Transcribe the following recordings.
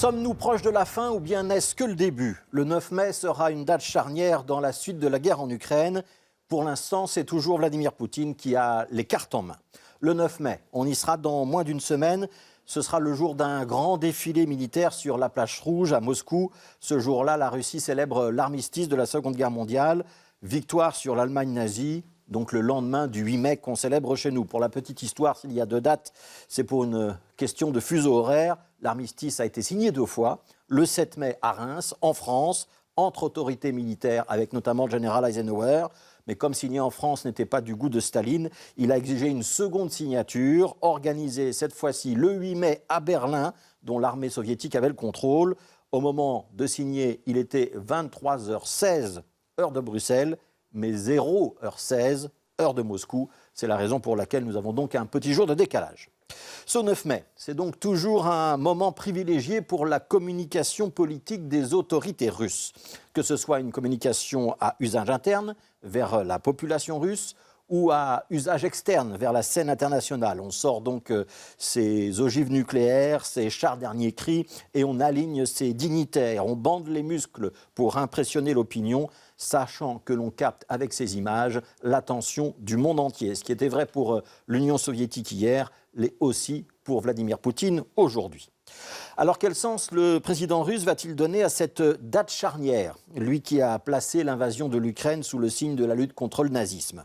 Sommes-nous proches de la fin ou bien n'est-ce que le début? Le 9 mai sera une date charnière dans la suite de la guerre en Ukraine. Pour l'instant, c'est toujours Vladimir Poutine qui a les cartes en main. Le 9 mai, on y sera dans moins d'une semaine. Ce sera le jour d'un grand défilé militaire sur la plage rouge à Moscou. Ce jour-là, la Russie célèbre l'armistice de la Seconde Guerre mondiale. Victoire sur l'Allemagne nazie, donc le lendemain du 8 mai qu'on célèbre chez nous. Pour la petite histoire, s'il y a deux dates, c'est pour une question de fuseau horaire. L'armistice a été signé deux fois, le 7 mai à Reims, en France, entre autorités militaires, avec notamment le général Eisenhower. Mais comme signé en France n'était pas du goût de Staline, il a exigé une seconde signature, organisée cette fois-ci le 8 mai à Berlin, dont l'armée soviétique avait le contrôle. Au moment de signer, il était 23h16, heure de Bruxelles, mais 0h16, heure de Moscou. C'est la raison pour laquelle nous avons donc un petit jour de décalage. Ce 9 mai, c'est donc toujours un moment privilégié pour la communication politique des autorités russes. Que ce soit une communication à usage interne, vers la population russe, ou à usage externe, vers la scène internationale. On sort donc ces ogives nucléaires, ces chars dernier cri, et on aligne ces dignitaires. On bande les muscles pour impressionner l'opinion, sachant que l'on capte avec ces images l'attention du monde entier. Ce qui était vrai pour l'Union soviétique hier, l'est aussi pour Vladimir Poutine aujourd'hui. Alors quel sens le président russe va-t-il donner à cette date charnière, lui qui a placé l'invasion de l'Ukraine sous le signe de la lutte contre le nazisme?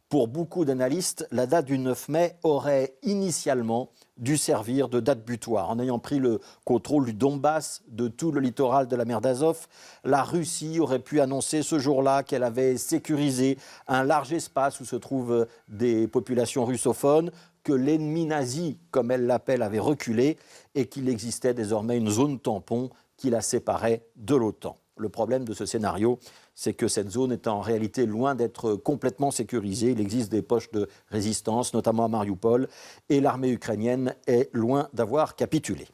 Pour beaucoup d'analystes, la date du 9 mai aurait initialement dû servir de date butoir. En ayant pris le contrôle du Donbass, de tout le littoral de la mer d'Azov, la Russie aurait pu annoncer ce jour-là qu'elle avait sécurisé un large espace où se trouvent des populations russophones, que l'ennemi nazi, comme elle l'appelle, avait reculé et qu'il existait désormais une zone tampon qui la séparait de l'OTAN. Le problème de ce scénario, c'est que cette zone est en réalité loin d'être complètement sécurisée. Il existe des poches de résistance, notamment à Mariupol, et l'armée ukrainienne est loin d'avoir capitulé.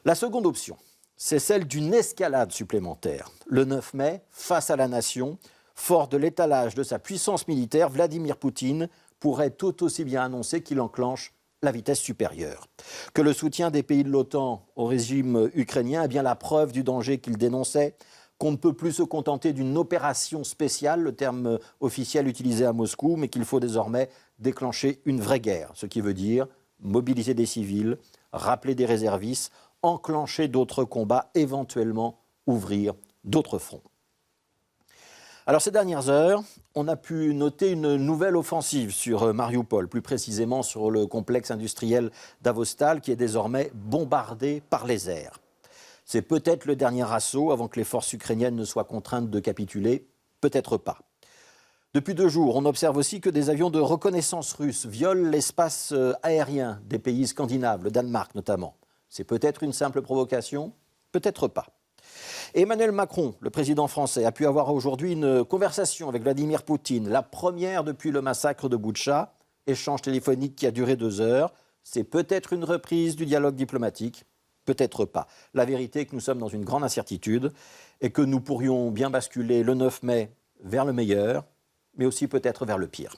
La seconde option, c'est celle d'une escalade supplémentaire. Le 9 mai, face à la nation, fort de l'étalage de sa puissance militaire, Vladimir Poutine pourrait tout aussi bien annoncer qu'il enclenche la vitesse supérieure. Que le soutien des pays de l'OTAN au régime ukrainien est bien la preuve du danger qu'il dénonçait, qu'on ne peut plus se contenter d'une opération spéciale, le terme officiel utilisé à Moscou, mais qu'il faut désormais déclencher une vraie guerre, ce qui veut dire mobiliser des civils, rappeler des réservistes, enclencher d'autres combats, éventuellement ouvrir d'autres fronts. Alors ces dernières heures, on a pu noter une nouvelle offensive sur Mariupol, plus précisément sur le complexe industriel d'Azovstal qui est désormais bombardé par les airs. C'est peut-être le dernier assaut avant que les forces ukrainiennes ne soient contraintes de capituler, peut-être pas. Depuis 2 jours, on observe aussi que des avions de reconnaissance russes violent l'espace aérien des pays scandinaves, le Danemark notamment. C'est peut-être une simple provocation, peut-être pas. Emmanuel Macron, le président français, a pu avoir aujourd'hui une conversation avec Vladimir Poutine, la première depuis le massacre de Boutcha, échange téléphonique qui a duré 2 heures. C'est peut-être une reprise du dialogue diplomatique, peut-être pas. La vérité est que nous sommes dans une grande incertitude et que nous pourrions bien basculer le 9 mai vers le meilleur, mais aussi peut-être vers le pire.